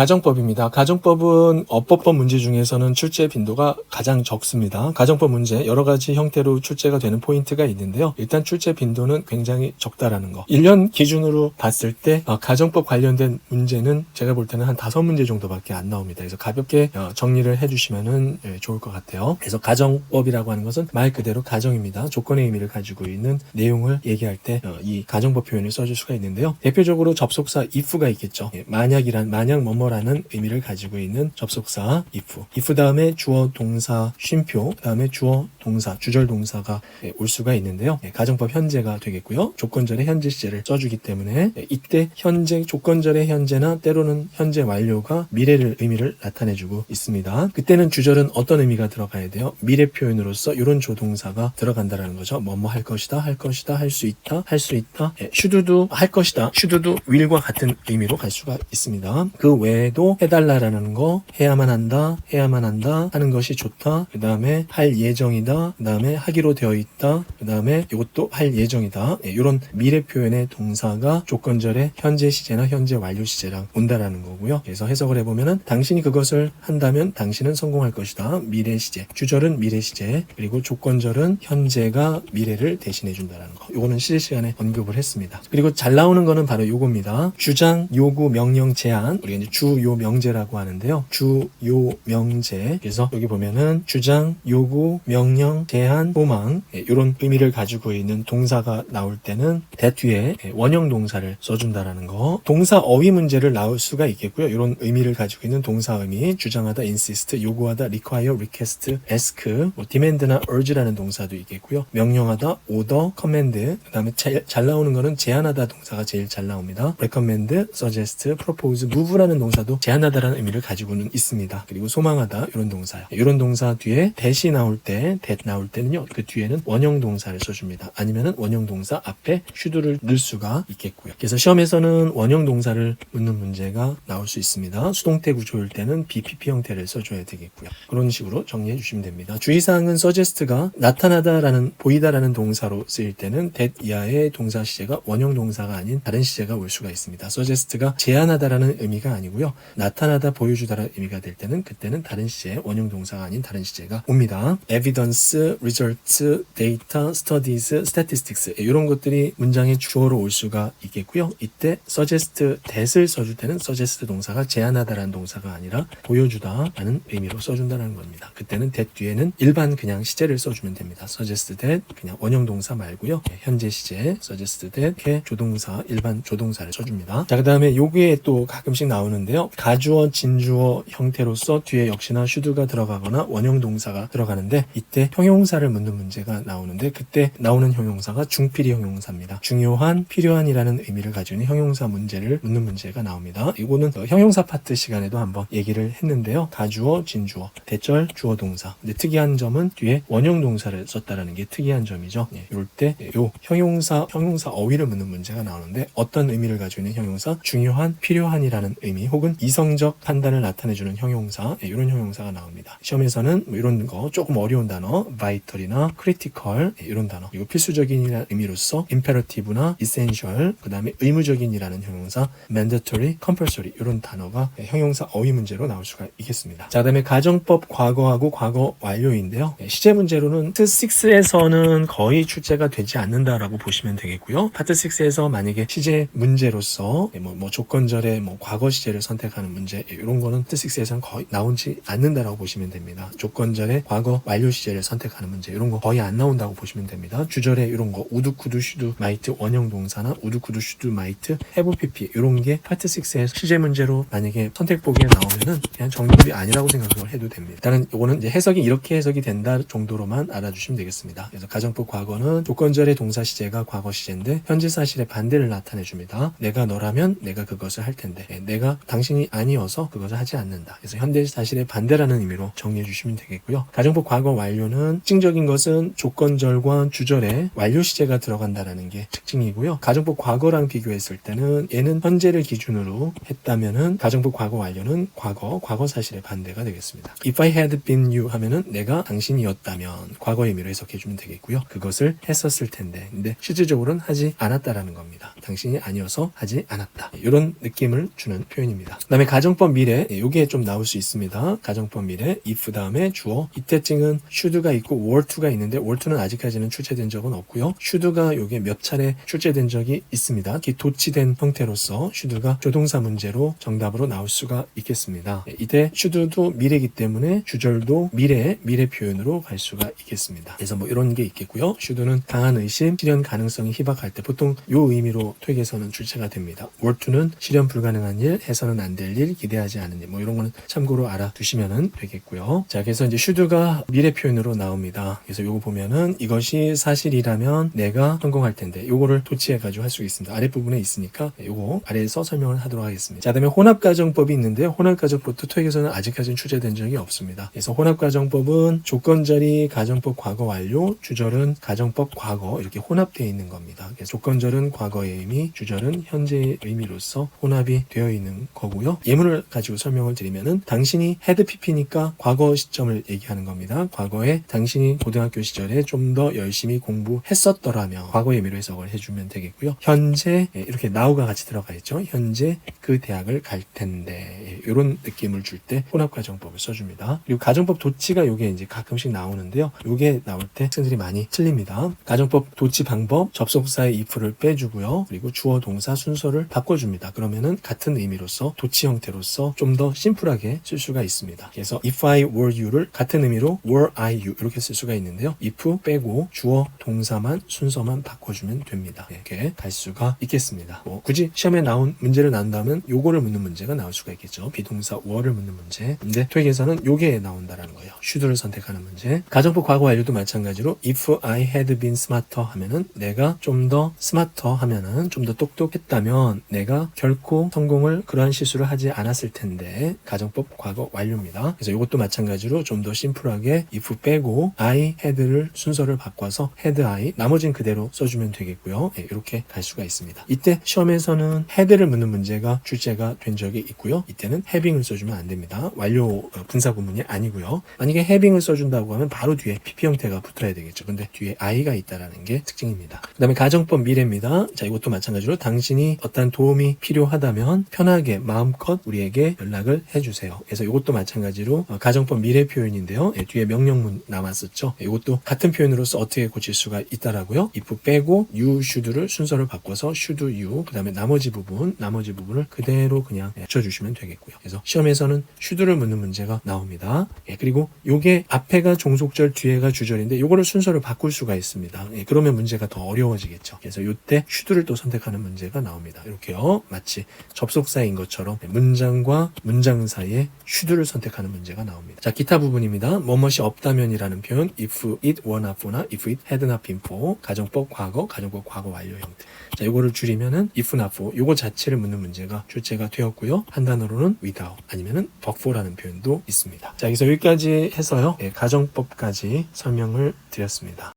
가정법입니다. 가정법은 어법법 문제 중에서는 출제 빈도가 가장 적습니다. 가정법 문제 여러 가지 형태로 출제가 되는 포인트가 있는데요. 일단 출제 빈도는 굉장히 적다라는 거. 1년 기준으로 봤을 때 가정법 관련된 문제는 제가 볼 때는 한 5문제 정도밖에 안 나옵니다. 그래서 가볍게 정리를 해주시면 좋을 것 같아요. 그래서 가정법이라고 하는 것은 말 그대로 가정입니다. 조건의 의미를 가지고 있는 내용을 얘기할 때 이 가정법 표현을 써줄 수가 있는데요. 대표적으로 접속사 if가 있겠죠. 만약 뭐뭐라는 의미를 가지고 있는 접속사 if 다음에 주어 동사 쉼표 다음에 주어 동사 주절 동사가 올 수가 있는데요. 가정법 현재가 되겠고요. 조건절의 현재 시제를 써주기 때문에 이때 현재 조건절의 현재나 때로는 현재 완료가 미래를 의미를 나타내주고 있습니다. 그때는 주절은 어떤 의미가 들어가야 돼요? 미래 표현으로서 이런 조동사가 들어간다라는 거죠. 뭐뭐 할 것이다, 할 것이다, 할 수 있다, 할 수 있다. should도 할 것이다, should도 will과 같은 의미로 갈 수가 있습니다. 그 외에도 해달라라는 거, 해야만 한다 하는 것이 좋다. 그 다음에 할 예정이다. 그 다음에 하기로 되어 있다. 그 다음에 이것도 할 예정이다. 이런 미래 표현의 동사가 조건절의 현재 시제나 현재 완료 시제랑 온다라는 거고요. 그래서 해석을 해보면은 당신이 그것을 한다면 당신은 성공할 것이다. 미래 시제. 주절은 미래 시제. 그리고 조건절은 현재가 미래를 대신해 준다라는 거. 요거는 시제 시간에 언급을 했습니다. 그리고 잘 나오는 거는 바로 요겁니다. 주장, 요구, 명령, 제한. 우리가 이제 주요 명제라고 하는데요. 주요 명제. 그래서 여기 보면은 주장, 요구, 명령, 제한, 소망 이런 의미를 가지고 있는 동사가 나올 때는 that 뒤에 원형 동사를 써준다라는 거. 동사 어휘 문제를 나올 수가 있겠고요. 이런 의미를 가지고 있는 동사 의미 주장하다, insist, 요구하다, require, request, ask, demand나 urge라는 동사도 있겠고요. 명령하다, order, command. 그 다음에 잘 나오는 거는 제안하다 동사가 제일 잘 나옵니다. recommend, suggest, propose, move라는 동사도 제안하다라는 의미를 가지고는 있습니다. 그리고 소망하다 이런 동사요. 이런 동사 뒤에 that이 나올 때, that 나올 때는요. 그 뒤에는 원형 동사를 써줍니다. 아니면은 원형 동사 앞에 should를 넣을 수가 있겠고요. 그래서 시험에서는 원형 동사를 묻는 문제가 나올 수 있습니다. 수동태 구조일 때는 BPP 형태를 써줘야 되겠고요. 그런 식으로 정리해 주시면 됩니다. 주의사항은 suggest가 나타나다라는 보이다라는 동사로 쓰일 때는 that 이하의 동사 시제가 원형 동사가 아닌 다른 시제가 올 수가 있습니다. suggest가 제안하다라는 의미가 아니고요. 나타나다, 보여주다라는 의미가 될 때는 그때는 다른 시제, 원형 동사가 아닌 다른 시제가 옵니다. evidence, results, data, studies, statistics 이런 것들이 문장의 주어로 올 수가 있겠고요. 이때 suggest that을 써줄 때는 suggest 동사가 제안하다라는 동사가 아니라 보여주다라는 의미로 써준다는 겁니다. 그때는 that 뒤에는 일반 그냥 시제를 써주면 됩니다. suggest that 그냥 원형 동사 말고요. 현재 시제 suggest that 이렇게 조동사 일반 조동사를 써줍니다. 자, 그 다음에 요게 또 가끔씩 나오는데요. 가주어, 진주어 형태로서 뒤에 역시나 should가 들어가거나 원형 동사가 들어가는데 이때 형용사를 묻는 문제가 나오는데 그때 나오는 형용사가 중필이 형용사입니다. 중요한, 필요한이라는 의미를 가지고 있는 형용사 문제를 묻는 문제가 나옵니다. 이거는 형용사 파트 시간에도 한번 얘기를 했는데요. 가주어, 진주어, 대절, 주어 동사. 근데 특이한 점은 뒤에 원형 동사를 썼다라는 게 특이한 점이죠. 이럴 때 요 형용사 어휘를 묻는 문제가 나오는데 어떤 의미를 가지고 있는 형용사? 중요한, 필요한이라는 의미 혹은 이성적 판단을 나타내주는 형용사 이런 형용사가 나옵니다. 시험에서는 이런 거 조금 어려운 단어 vital이나 critical 이런 단어 그리고 필수적인이라는 의미로서 imperative나 essential 그 다음에 의무적인이라는 형용사 mandatory, compulsory 이런 단어가 형용사 어휘 문제로 나올 수가 있겠습니다. 자, 그 다음에 가정법 과거하고 과거 완료인데요. 시제 문제로는 파트 6에서는 거의 출제가 되지 않는다라고 보시면 되겠고요. 파트 6에서 만약에 시제 문제로서 조건절의 과거 시제를 선택하는 문제 이런 거는 파트 6에서는 거의 나오지 않는다라고 보시면 됩니다. 조건절의 과거 완료 시제를 선택하는 문제 이런 거 거의 안 나온다고 보시면 됩니다. 주절에 이런 거 would, could, should, might 원형 동사나 would, could, should, might, have, pp 이런 게 파트 6에서 시제 문제로 만약에 선택보기에 나오면은 그냥 정답이 아니라고 생각을 해도 됩니다. 일단은 이거는 이제 해석이 이렇게 해석이 된다 정도로만 알아주시면 되겠습니다. 그래서 가정법 과거는 조건절의 동사 시제가 과거 시제인데 현재 사실의 반대를 나타내 줍니다. 내가 너라면 내가 그것을 할 텐데 내가 당신이 아니어서 그것을 하지 않는다. 그래서 현재 사실의 반대라는 의미로 정리해 주시면 되겠고요. 가정법 과거 완료는 특징적인 것은 조건절과 주절에 완료 시제가 들어간다라는 게 특징이고요. 가정법 과거랑 비교했을 때는 얘는 현재를 기준으로 했다면은 가정법 과거 완료는 과거 사실의 반대가 되겠습니다. If I had been you 하면은 내가 당신이었다면 과거 의미로 해석해 주면 되겠고요. 그것을 했었을 텐데 근데 실질적으로는 하지 않았다라는 겁니다. 당신이 아니어서 하지 않았다. 이런 느낌을 주는 표현입니다. 됩니다. 그 다음에 가정법 미래, 요게 좀 나올 수 있습니다. 가정법 미래, if 다음에 주어. 이때 찡은 should가 있고 were to가 있는데 were to는 아직까지는 출제된 적은 없고요. should가 요게 몇 차례 출제된 적이 있습니다. 특히 도치된 형태로서 should가 조동사 문제로 정답으로 나올 수가 있겠습니다. 이때 should도 미래이기 때문에 주절도 미래 표현으로 갈 수가 있겠습니다. 그래서 뭐 이런 게 있겠고요. should는 강한 의심, 실현 가능성이 희박할 때 보통 요 의미로 토익에서는 출제가 됩니다. were to는 실현 불가능한 일, 해서는 안 될 일, 기대하지 않은 일, 뭐 이런 거는 참고로 알아두시면 되겠고요. 자, 그래서 이제 should가 미래 표현으로 나옵니다. 그래서 요거 보면은 이것이 사실이라면 내가 성공할 텐데 요거를 도치해가지고 할 수 있습니다. 아랫부분에 있으니까 요거 아래에서 설명을 하도록 하겠습니다. 자, 그다음에 혼합가정법이 있는데요. 혼합가정법도 토익에서는 아직까지는 출제된 적이 없습니다. 그래서 혼합가정법은 조건절이 가정법 과거 완료, 주절은 가정법 과거 이렇게 혼합되어 있는 겁니다. 그래서 조건절은 과거의 의미, 주절은 현재의 의미로서 혼합이 되어 있는 거고요. 예문을 가지고 설명을 드리면은 당신이 헤드 PP니까 과거 시점을 얘기하는 겁니다. 과거에 당신이 고등학교 시절에 좀 더 열심히 공부했었더라면 과거의 의미로 해석을 해주면 되겠고요. 현재 이렇게 now가 같이 들어가 있죠. 현재 그 대학을 갈 텐데 이런 느낌을 줄 때 혼합가정법을 써줍니다. 그리고 가정법 도치가 요게 이제 가끔씩 나오는데요. 요게 나올 때 학생들이 많이 틀립니다. 가정법 도치 방법 접속사의 if를 빼주고요. 그리고 주어 동사 순서를 바꿔줍니다. 그러면은 같은 의미로서 도치 형태로서 좀 더 심플하게 쓸 수가 있습니다. 그래서 if I were you를 같은 의미로 were I you 이렇게 쓸 수가 있는데요. if 빼고 주어 동사만 순서만 바꿔주면 됩니다. 이렇게 갈 수가 있겠습니다. 뭐 굳이 시험에 나온 문제를 난다면 요거를 묻는 문제가 나올 수가 있겠죠. 비동사 were를 묻는 문제. 근데 토익에서는 요게 나온다라는 거예요. should를 선택하는 문제. 가정법 과거 완료도 마찬가지로 if I had been smarter 하면은 내가 좀 더 smarter 하면은 좀 더 똑똑했다면 내가 결코 성공을 그러한 실수를 하지 않았을 텐데 가정법 과거 완료입니다. 그래서 이것도 마찬가지로 좀 더 심플하게 if 빼고 I had를 순서를 바꿔서 had I 나머지는 그대로 써주면 되겠고요. 이렇게 갈 수가 있습니다. 이때 시험에서는 had를 묻는 문제가 출제가 된 적이 있고요. 이때는 having을 써주면 안 됩니다. 완료 분사 구문이 아니고요. 만약에 having을 써준다고 하면 바로 뒤에 PP 형태가 붙어야 되겠죠. 근데 뒤에 I가 있다라는 게 특징입니다. 그 다음에 가정법 미래입니다. 자, 이것도 마찬가지로 당신이 어떤 도움이 필요하다면 편하게 마음껏 우리에게 연락을 해주세요. 그래서 이것도 마찬가지로 가정법 미래 표현인데요. 뒤에 명령문 남았었죠. 이것도 같은 표현으로서 어떻게 고칠 수가 있다라고요. if 빼고 you should를 순서를 바꿔서 should you 그 다음에 나머지 부분을 그대로 그냥 붙여주시면 되겠고요. 그래서 시험에서는 should를 묻는 문제가 나옵니다. 그리고 요게 앞에가 종속절 뒤에가 주절인데 요거를 순서를 바꿀 수가 있습니다. 그러면 문제가 더 어려워지겠죠. 그래서 요때 should를 또 선택하는 문제가 나옵니다. 이렇게요. 마치 접속사인 것처럼 문장과 문장 사이에 should를 선택하는 문제가 나옵니다. 자, 기타 부분입니다. 뭐뭇이 없다면이라는 표현 if it were not for나 if it had not been for 가정법 과거 완료 형태. 자, 요거를 줄이면은 if not for 요거 자체를 묻는 문제가 출제가 되었고요. 한 단어로는 without 아니면은 but for라는 표현도 있습니다. 자, 여기서 여기까지 해서요. 가정법까지 설명을 드렸습니다.